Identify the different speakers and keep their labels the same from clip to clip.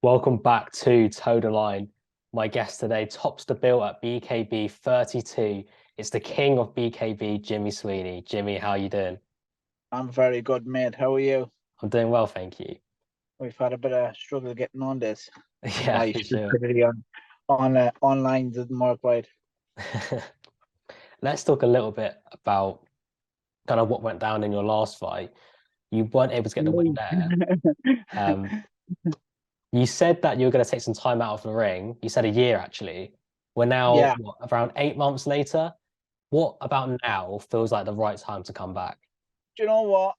Speaker 1: Welcome back to Toe the Line. My guest today tops the bill at BKB 32. It's the king of BKB, Jimmy Sweeney. Jimmy, how you doing?
Speaker 2: I'm very good, mate. How are you?
Speaker 1: I'm doing well, thank you.
Speaker 2: We've had a bit of struggle getting on this.
Speaker 1: Yeah,
Speaker 2: My
Speaker 1: for sure.
Speaker 2: stupidity on online didn't work right.
Speaker 1: Let's talk a little bit about kind of what went down in your last fight. You weren't able to get the win
Speaker 2: Me.
Speaker 1: there. Um, you said that you were going to take some time out of the ring. You said a year, actually. We're now,
Speaker 2: Yeah.
Speaker 1: what, around 8 months later. What about now feels like the right time to come back?
Speaker 2: Do you know what?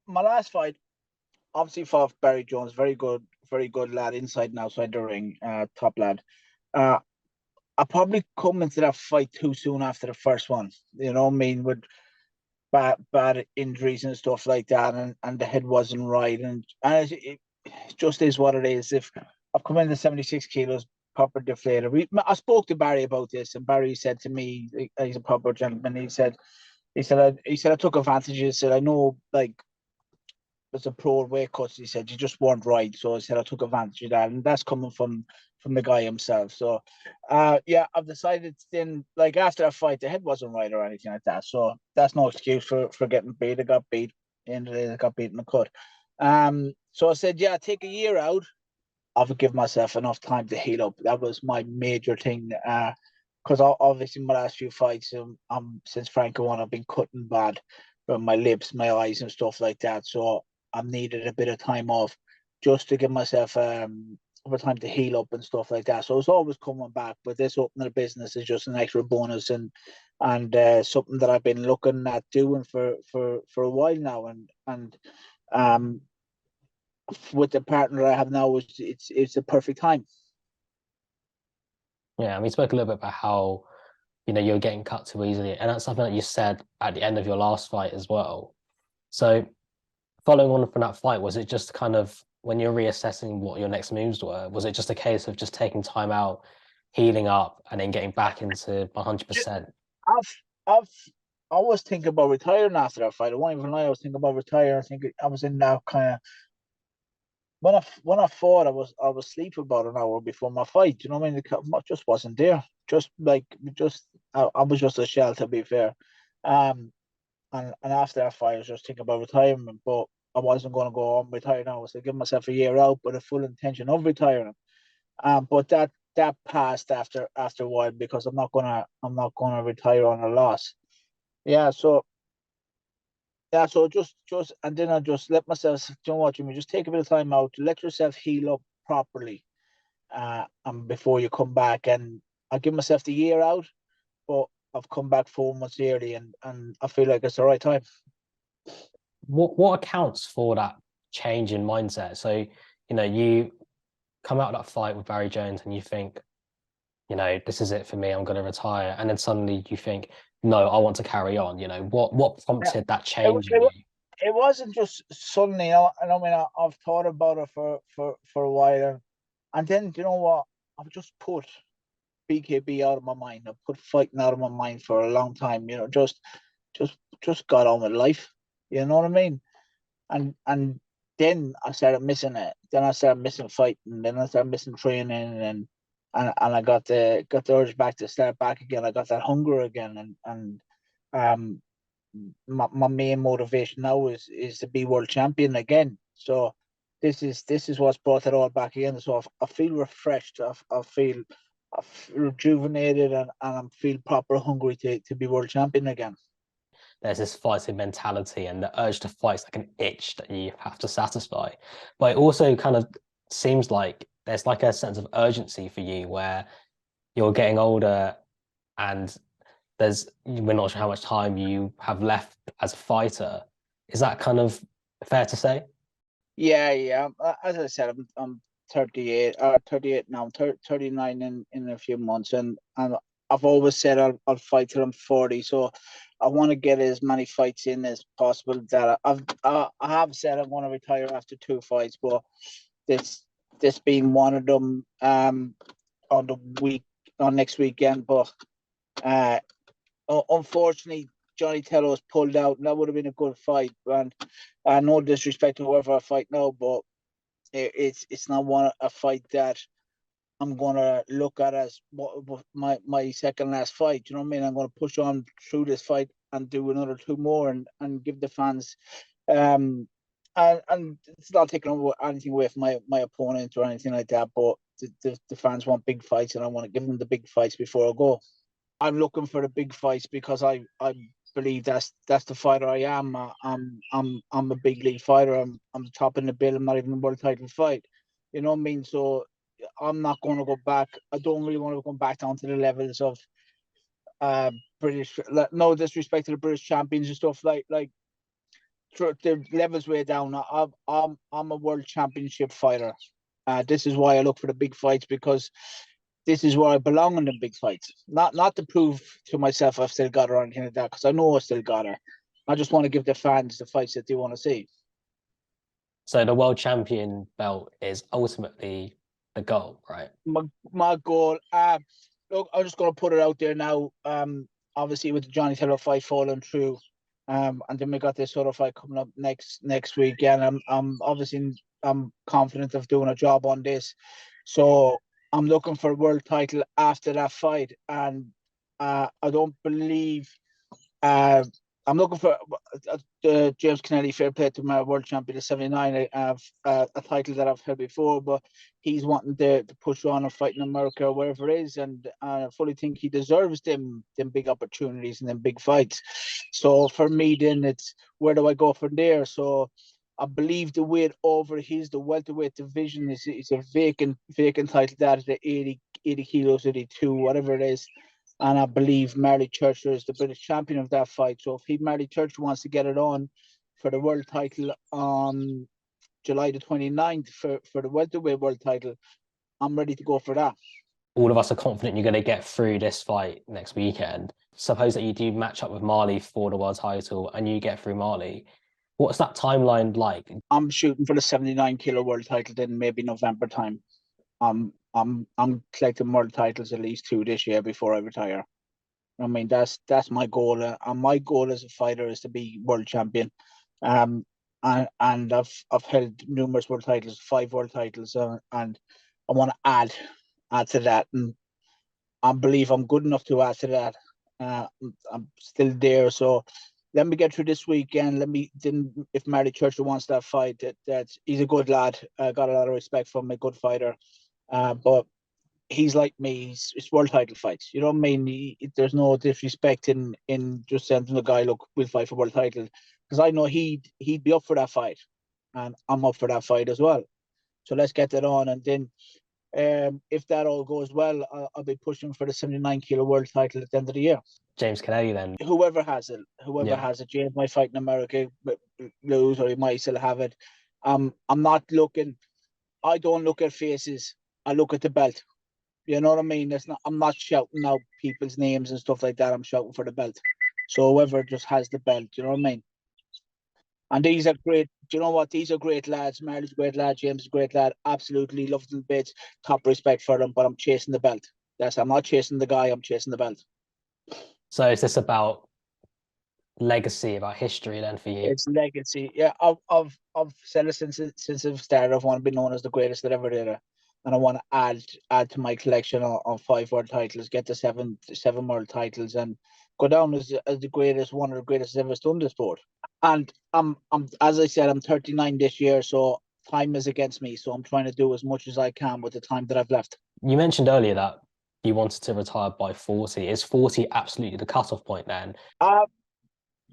Speaker 2: My last fight, obviously fought Barrie Jones, very good lad inside and outside the ring, top lad. Uh, I probably come into that fight too soon after the first one. You know what I mean? With bad injuries and stuff like that, and the head wasn't right, and it just is what it is. If I've come into 76 kilos, proper deflated. I spoke to Barry about this, and Barry said to me, he's a proper gentleman. He said I took advantage. He said I know like there's a pro weight cuts. He said you just weren't right, so I said I took advantage of that, and that's coming from the guy himself. So, yeah, I've decided then, like after that fight, the head wasn't right or anything like that. So that's no excuse for getting beat. I got beat. In the day, I got beat in the cut. So I said, yeah, take a year out. I've given myself enough time to heal up. That was my major thing. Because obviously my last few fights, since Franco won, I've been cutting bad from my lips, my eyes, and stuff like that. So I've needed a bit of time off just to give myself over time to heal up and stuff like that. So it's always coming back, but this opening a business is just an extra bonus and something that I've been looking at doing for a while now, and um with the partner I have now, it's a perfect time.
Speaker 1: Yeah, and we spoke a little bit about how, you're getting cut too easily. And that's something that you said at the end of your last fight as well. So following on from that fight, was it just kind of when you're reassessing what your next moves were, was it just a case of just taking time out, healing up, and then getting back into 100%?
Speaker 2: I've I've I was thinking about retiring after that fight. I won't even lie, I was thinking about retiring. I think I was in that kind of when I fought, I was sleeping about an hour before my fight. You know what I mean? Just wasn't there. I was just a shell, to be fair. Um, and after that fight, I was just thinking about retirement, but I wasn't going to go on retire now. I was give myself a year out, with a full intention of retiring. But that passed after a while because I'm not gonna retire on a loss. Yeah, so just and then I just let myself, you know what, Jimmy, just take a bit of time out to let yourself heal up properly. And before you come back, and I give myself the year out, but I've come back 4 months early, and I feel like it's the right time.
Speaker 1: What accounts for that change in mindset? So, you come out of that fight with Barry Jones and you think, this is it for me, I'm going to retire. And then suddenly you think, no, I want to carry on. What
Speaker 2: Yeah,
Speaker 1: prompted that
Speaker 2: it,
Speaker 1: change in
Speaker 2: it,
Speaker 1: you?
Speaker 2: it wasn't just suddenly, and I mean, I've thought about it for a while, and then you know what, I've just put BKB out of my mind. I put fighting out of my mind for a long time. Just got on with life. You know what I mean? And then I started missing it. Then I started missing fighting. Then I started missing training, and I got the urge back to start back again. I got that hunger again, and um my main motivation now is to be world champion again. So this is what's brought it all back again. So I feel refreshed. I feel rejuvenated, and I feel proper hungry to be world champion again.
Speaker 1: There's this fighting mentality and the urge to fight is like an itch that you have to satisfy. But it also kind of seems like there's like a sense of urgency for you where you're getting older and we're not sure how much time you have left as a fighter. Is that kind of fair to say?
Speaker 2: Yeah, yeah. As I said, I'm 38 now. I'm 39 in a few months, and I've always said I'll fight till I'm 40. So I want to get as many fights in as possible. I have said I want to retire after 2 fights, but this this being one of them, on the week on next weekend. But uh, unfortunately, Johnny Tello's pulled out, and that would have been a good fight. And no disrespect to whoever I fight now, but It's not a fight that I'm gonna look at as my second last fight. You know what I mean? I'm gonna push on through this fight and do another two more and give the fans and it's not taking anything away from my opponent or anything like that, but the fans want big fights and I want to give them the big fights before I go. I'm looking for the big fights because I believe that's the fighter I am. I'm a big league fighter. I'm the top in the bill. I'm not even a world title fight. You know what I mean? So I'm not going to go back. I don't really want to go back down to the levels of British. No disrespect to the British champions and stuff like the levels way down. I'm a world championship fighter. This is why I look for the big fights because this is where I belong in the big fights. Not to prove to myself I've still got her or anything like that, because I know I still got her. I just want to give the fans the fights that they want to see.
Speaker 1: So the world champion belt is ultimately the goal, right?
Speaker 2: My goal. Look, I'm just gonna put it out there now. Obviously with the Johnny Taylor fight falling through, and then we got this other fight coming up next week. And I'm confident of doing a job on this. So I'm looking for a world title after that fight, and I don't believe uh, I'm looking for James Kennedy, fair play to my world champion at 79. I have a title that I've held before, but he's wanting to push on and fight in America or wherever it is, and I fully think he deserves them big opportunities and them big fights. So for me, then it's where do I go from there? So I believe the weight over the welterweight division is a vacant title that is the 80 kilos, 82, whatever it is. And I believe Marley Churcher is the British champion of that fight. So if Marley Churcher wants to get it on for the world title on July the 29th for the welterweight world title, I'm ready to go for that.
Speaker 1: All of us are confident you're going to get through this fight next weekend. Suppose that you do match up with Marley for the world title and you get through Marley. What's that timeline like?
Speaker 2: I'm shooting for the 79 kilo world title then maybe November time. I'm collecting world titles at least two this year before I retire. I mean that's my goal, and my goal as a fighter is to be world champion. Um, and I've held numerous world titles, five world titles, and I want to add to that, and I believe I'm good enough to add to that. I'm still there, so let me get through this weekend. Let me then, if Marty Churchill wants that fight, that he's a good lad. I got a lot of respect for him, a good fighter. But he's like me. It's world title fights. You know what I mean? There's no disrespect in just sending the guy, look, we'll fight for world title, because I know he'd be up for that fight, and I'm up for that fight as well. So let's get that on, and then if that all goes well, I'll be pushing for the 79 kilo world title at the end of the year.
Speaker 1: James Kennedy then.
Speaker 2: Whoever
Speaker 1: Yeah.
Speaker 2: has it, James might fight in America, lose, or he might still have it. I'm not looking. I don't look at faces. I look at the belt. You know what I mean? It's not. I'm not shouting out people's names and stuff like that. I'm shouting for the belt. So whoever just has the belt, you know what I mean? And these are great. Do you know what? These are great lads. Marley's a great lad. James is a great lad. Absolutely love them bits. Top respect for them. But I'm chasing the belt. I'm not chasing the guy. I'm chasing the belt.
Speaker 1: So is this about legacy, about history then for you?
Speaker 2: It's legacy. Yeah, I've said it since I've started. I want to be known as the greatest that ever did it, and I want to add to my collection on five world titles, get to seven world titles, and go down as the greatest, one of the greatest ever done the sport. And I'm as I said, I'm 39 this year, so time is against me. So I'm trying to do as much as I can with the time that I've left.
Speaker 1: You mentioned earlier that you wanted to retire by 40. Is 40 absolutely the cutoff point then?
Speaker 2: Uh,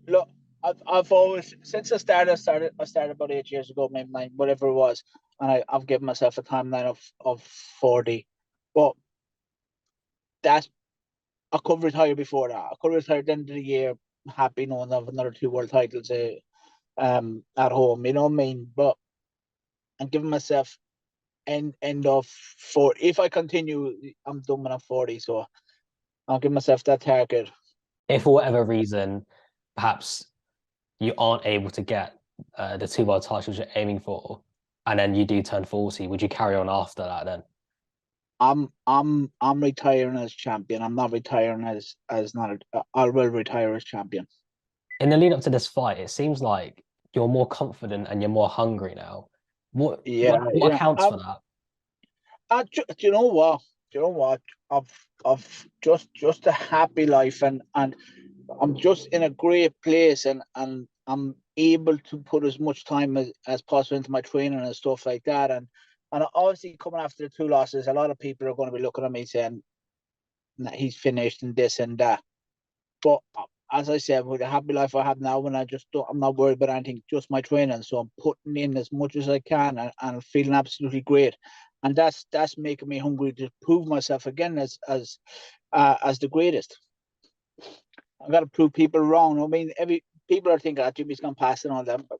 Speaker 2: Look, I've always since I started about 8 years ago, maybe nine, whatever it was, and I've given myself a timeline of 40. But that's I could retire before that. I could retire at the end of the year, happy knowing I have another two world titles at home. You know what I mean? But I'm giving myself end of 40. If I continue, I'm done when I'm 40. So I'll give myself that target.
Speaker 1: If for whatever reason, perhaps you aren't able to get the two world titles you're aiming for, and then you do turn 40, would you carry on after that then?
Speaker 2: I'm retiring as champion. I'm not retiring as not. I will retire as champion.
Speaker 1: In the lead up to this fight, it seems like you're more confident and you're more hungry now.
Speaker 2: Yeah,
Speaker 1: What
Speaker 2: yeah.
Speaker 1: accounts for that?
Speaker 2: Do you know what? Do you know what? I've just a happy life, and I'm just in a great place, and I'm able to put as much time as possible into my training and stuff like that. And obviously coming after the two losses, a lot of people are going to be looking at me saying that he's finished and this and that. But as I said, with the happy life I have now, when I just don't, I'm not worried about anything, just my training. So I'm putting in as much as I can, and feeling absolutely great. And that's making me hungry to prove myself again as the greatest. I've got to prove people wrong. I mean, every people are thinking, Jimmy's gone past and all that. But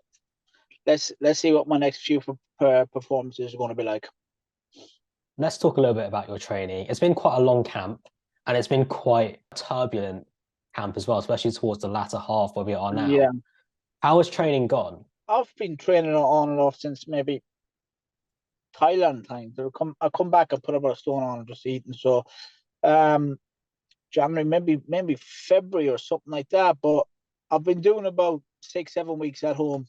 Speaker 2: let's see what my next few performances are going to be like.
Speaker 1: Let's talk a little bit about your training. It's been quite a long camp and it's been quite a turbulent camp as well, especially towards the latter half where we are
Speaker 2: Yeah,
Speaker 1: now. How has training gone?
Speaker 2: I've been training on and off since maybe Thailand time. I come back and put about a stone on and just eating. So um January, maybe February or something like that. But I've been doing about 6, 7 weeks at home,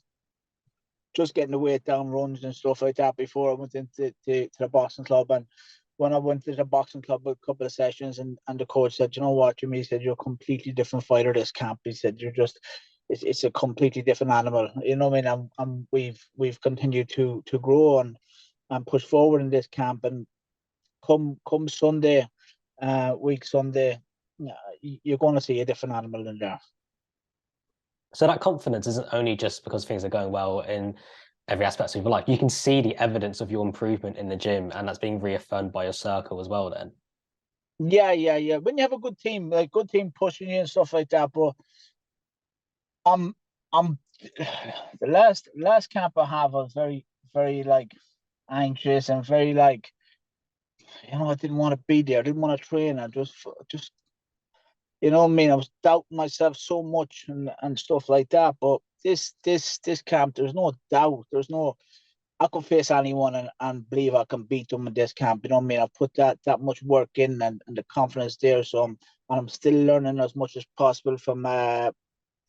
Speaker 2: just getting the weight down, runs and stuff like that before I went into to the boxing club. And when I went to the boxing club a couple of sessions, and the coach said, you know what, Jimmy, he said, you're a completely different fighter this camp. He said, you're just it's a completely different animal. You know what I mean? We've continued to grow and push forward in this camp. And come Sunday, week Sunday, you're going to see a different animal in there.
Speaker 1: So that confidence isn't only just because things are going well in every aspect of your life. You can see the evidence of your improvement in the gym, and that's being reaffirmed by your circle as well, then.
Speaker 2: Yeah, yeah, yeah. When you have a good team, like good team pushing you and stuff like that, but I'm I'm the last camp I have was very like anxious and very like, I didn't want to be there. I didn't want to train. I just what I mean. I was doubting myself so much and stuff like that. But this camp, there's no doubt. There's no I can face anyone and believe I can beat them in this camp. You know what I mean? I put that much work in, and the confidence there. So I'm still learning as much as possible from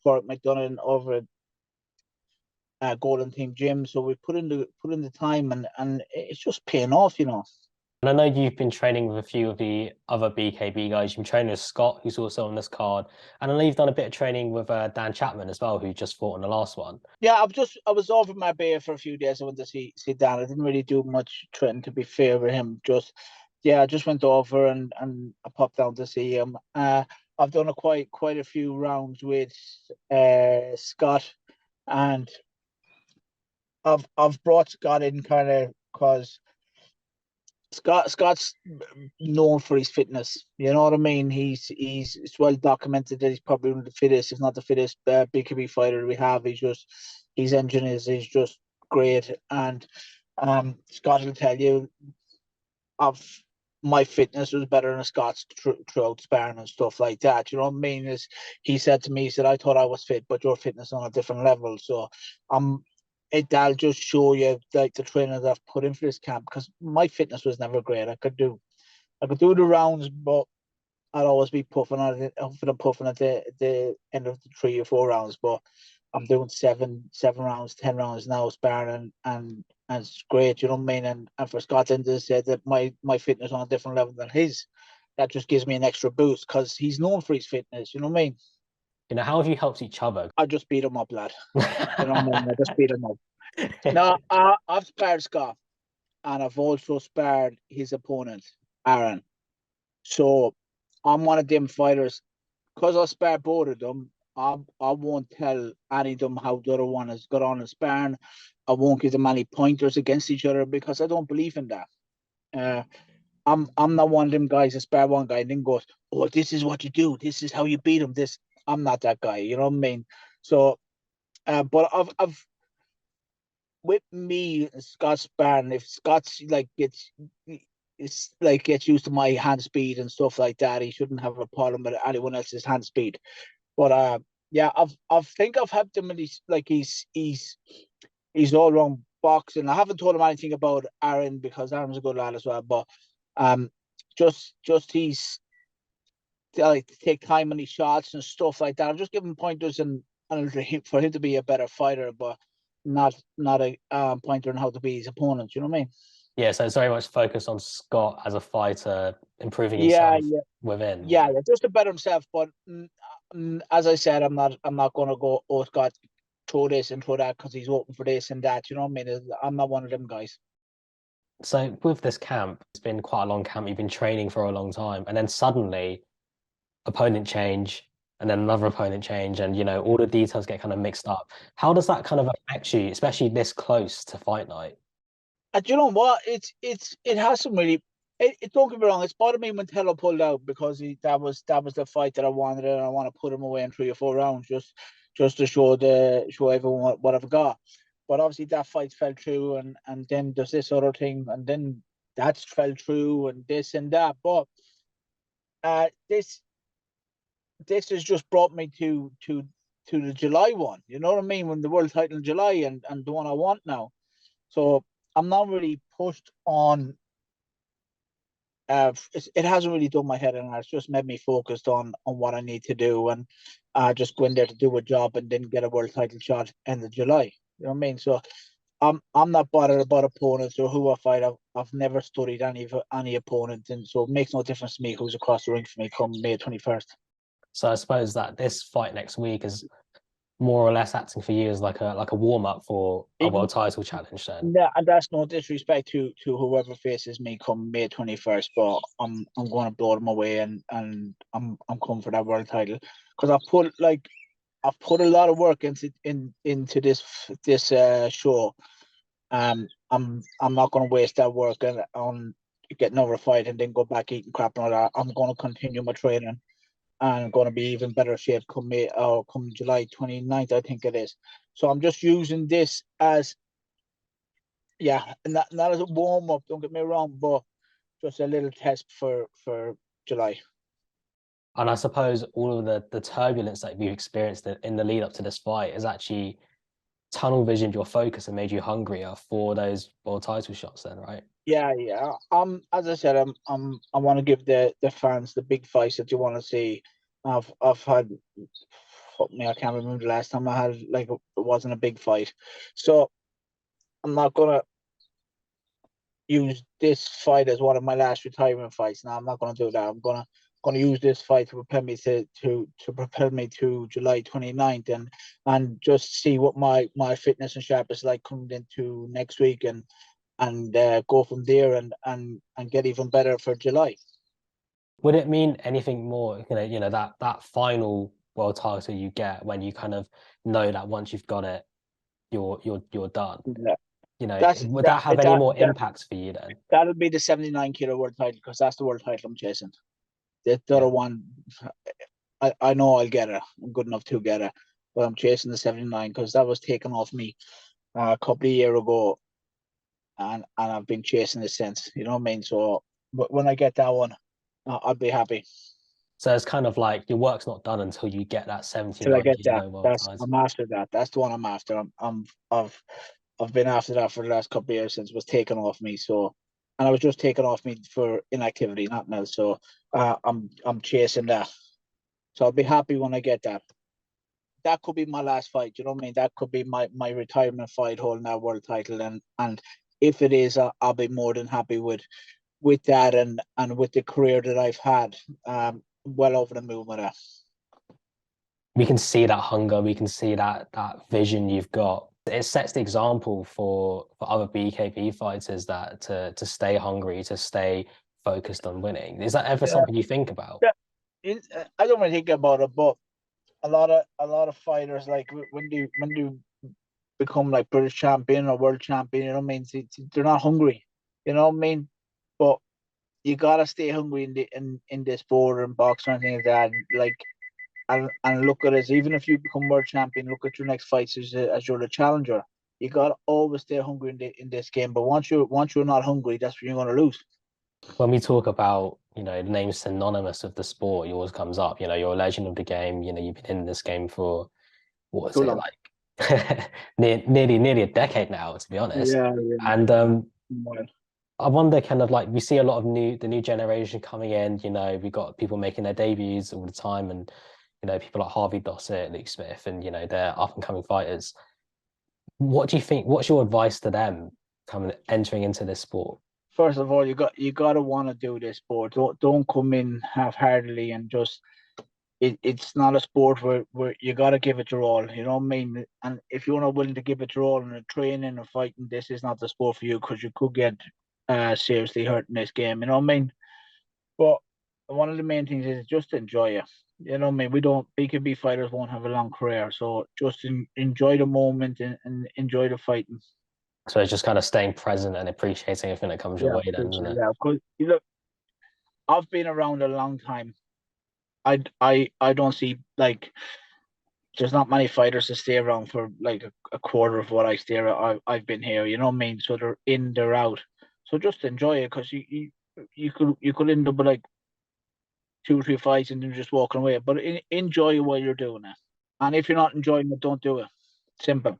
Speaker 2: Cork McDonough over at Golden Team Gym. So we put in the time, and it's just paying off.
Speaker 1: And I know you've been training with a few of the other BKB guys. You've been training with Scott, who's also on this card. And I know you've done a bit of training with Dan Chapman as well, who just fought in the last one.
Speaker 2: Yeah, I was over my bay for a few days. I went to see Dan. I didn't really do much training, to be fair with him. I just went over and I popped down to see him. I've done quite a few rounds with Scott, and I've brought Scott in kind of because Scott's known for his fitness. You know what I mean? It's well documented that he's probably one of the fittest, if not the fittest, BKB fighter we have. His engine is just great, and Scott will tell you of my fitness was better than Scott's throughout sparring and stuff like that. You know what I mean? He said to me, he said, I thought I was fit, but your fitness on a different level. So that'll just show you like the training that I've put in for this camp, because my fitness was never great. I could do the rounds, but I'd always be puffing at the end of the 3 or 4 rounds. But I'm doing seven rounds, 10 rounds now sparring, and it's great. You know what I mean? And for Scotland to say that my fitness on a different level than his, that just gives me an extra boost, because he's known for his fitness. You know what I mean?
Speaker 1: How have you helped each other?
Speaker 2: I just beat him up, lad. You know what I mean? I just beat him up. No, I've sparred Scott, and I've also sparred his opponent, Aaron. So I'm one of them fighters, because I spar both of them. I won't tell any of them how the other one has got on in sparring. I won't give them any pointers against each other, because I don't believe in that. Uh, I'm not one of them guys that spar one guy and then goes, "Oh, this is what you do. This is how you beat him." I'm not that guy. You know what I mean? So, but I've with me, Scott sparring. If Scott's like gets used to my hand speed and stuff like that, he shouldn't have a problem with anyone else's hand speed. But yeah, I've think I've helped him, and he's all around boxing. I haven't told him anything about Aaron, because Aaron's a good lad as well. But um, just he's like to take time on his shots and stuff like that. I'm just giving pointers and for him to be a better fighter. But not a pointer on how to beat his opponents. You know what I mean?
Speaker 1: Yeah, so it's very much focused on Scott as a fighter, improving
Speaker 2: Yeah,
Speaker 1: himself
Speaker 2: yeah,
Speaker 1: within,
Speaker 2: yeah, yeah. Just to better himself. But as I said, I'm not going to go. Oh, Scott, throw this and throw that because he's open for this and that. You know what I mean? I'm not one of them guys.
Speaker 1: So with this camp, it's been quite a long camp. You've been training for a long time, and then suddenly opponent change, and then another opponent change, and all the details get kind of mixed up. How does that kind of affect you, especially this close to fight night?
Speaker 2: And you know what? It hasn't really. Don't get me wrong. It's bothered me when Tello pulled out because that was the fight that I wanted, and I want to put him away in 3 or 4 rounds just to show everyone what I've got. But obviously that fight fell through, and then there's this other thing, and then that's fell through, and this and that. But this has just brought me to the July one. You know what I mean? When the world title in July and the one I want now. So I'm not really pushed on. It hasn't really done my head in. It's just made me focused on what I need to do and just go in there to do a job and then get a world title shot end of July. You know what I mean? So I'm not bothered about opponents or who I fight. I've never studied any opponent, and so it makes no difference to me who's across the ring for me come May 21st.
Speaker 1: So I suppose that this fight next week is more or less acting for you as like a warm up for a world title challenge then.
Speaker 2: Yeah, and that's no disrespect to whoever faces me come May 21st, but I'm going to blow them away and I'm coming for that world title because I've put a lot of work into this show. I'm not going to waste that work on getting over a fight and then go back eating crap and all that. I'm going to continue my training and I'm going to be even better shape come May or come July 29th, I think it is. So I'm just using this as yeah, not as a warm up. Don't get me wrong, but just a little test for July.
Speaker 1: And I suppose all of the turbulence that you've experienced in the lead up to this fight is actually tunnel visioned your focus and made you hungrier for those world title shots then, right?
Speaker 2: Yeah, yeah. As I said, I want to give the fans the big fights that you want to see. I've had, fuck me, I can't remember the last time I had like it wasn't a big fight, so I'm not gonna use this fight as one of my last retirement fights. Now I'm not gonna do that. I'm gonna use this fight to prepare me to prepare me to July 29th and just see what my fitness and sharp is like coming into next week and go from there and get even better for July.
Speaker 1: Would it mean anything more, that final world title you get when you kind of know that once you've got it, you're done?
Speaker 2: Yeah.
Speaker 1: Would that have any more impacts for you then?
Speaker 2: That'll be the 79 kilo world title because that's the world title I'm chasing. The other
Speaker 1: Yeah.
Speaker 2: one, I know I'll get it. I'm good enough to get it, but I'm chasing the 79 because that was taken off me a couple of years ago, and I've been chasing it since. You know what I mean? So, but when I get that one, I'll be happy.
Speaker 1: So it's kind of like your work's not done until you get that
Speaker 2: Till I
Speaker 1: 79
Speaker 2: get that.
Speaker 1: kilo world
Speaker 2: That's
Speaker 1: title.
Speaker 2: I'm after that. That's the one I'm after. I've been after that for the last couple of years since it was taken off me. So, and I was just taken off me for inactivity, nothing else. So, I'm chasing that. So I'll be happy when I get that. That could be my last fight. You know what I mean? That could be my retirement fight, holding that world title. And if it is, I'll be more than happy with that and with the career that I've had. Well over the moon with that.
Speaker 1: We can see that hunger, we can see that vision you've got. It sets the example for other BKB fighters that to stay hungry, to stay focused on winning. Is that ever
Speaker 2: Yeah,
Speaker 1: something you think about?
Speaker 2: yeah. I don't really think about it, but a lot of fighters like when they become like British champion or world champion, you know what I mean? They're not hungry, you know what I mean? But you gotta stay hungry in this sport and boxing and things like that. Like and look at this. Even if you become world champion, look at your next fights as you're the challenger. You gotta always stay hungry in this game. But once you're not hungry, that's when you're gonna lose.
Speaker 1: When we talk about, the name synonymous of the sport, yours comes up. You're a legend of the game. You've been in this game for what is
Speaker 2: Too
Speaker 1: it
Speaker 2: long.
Speaker 1: like nearly a decade now, to be honest.
Speaker 2: Yeah, yeah.
Speaker 1: And
Speaker 2: Well,
Speaker 1: I wonder, kind of like we see a lot of the new generation coming in. We got people making their debuts all the time, and people like Harvey Dossett, Luke Smith, and they're up and coming fighters. What do you think? What's your advice to them coming entering into this sport?
Speaker 2: First of all, you got to want to do this sport. Don't come in half-heartedly and just it's not a sport where you got to give it your all. You know what I mean? And if you're not willing to give it your all in a training or fighting, this is not the sport for you because you could get seriously hurt in this game. You know what I mean? But one of the main things is just enjoy it. You know what I mean? We don't BKB fighters won't have a long career, so just enjoy the moment and enjoy the fighting.
Speaker 1: So it's just kind of staying present and appreciating everything that comes your
Speaker 2: Yeah,
Speaker 1: way, then, isn't
Speaker 2: appreciate
Speaker 1: it?
Speaker 2: that. Because you look, I've been around a long time. I don't see like there's not many fighters that stay around for like a quarter of what I stay. I've been here. You know what I mean? So they're in, they're out. So just enjoy it because you could end up with like 2 or 3 fights and then just walking away. But enjoy it while you're doing it. And if you're not enjoying it, don't do it. Simple.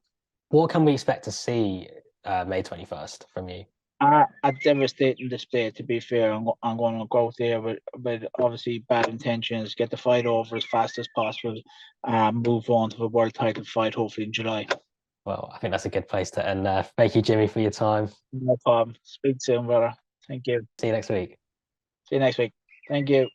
Speaker 1: What can we expect to see May 21st from you?
Speaker 2: A devastating display, to be fair. I'm going to go out there with obviously bad intentions, get the fight over as fast as possible, move on to the world title fight, hopefully in July.
Speaker 1: Well, I think that's a good place to end there. Thank you, Jimmy, for your time.
Speaker 2: No problem. Speak soon, brother. Thank you.
Speaker 1: See you next week.
Speaker 2: See you next week. Thank you.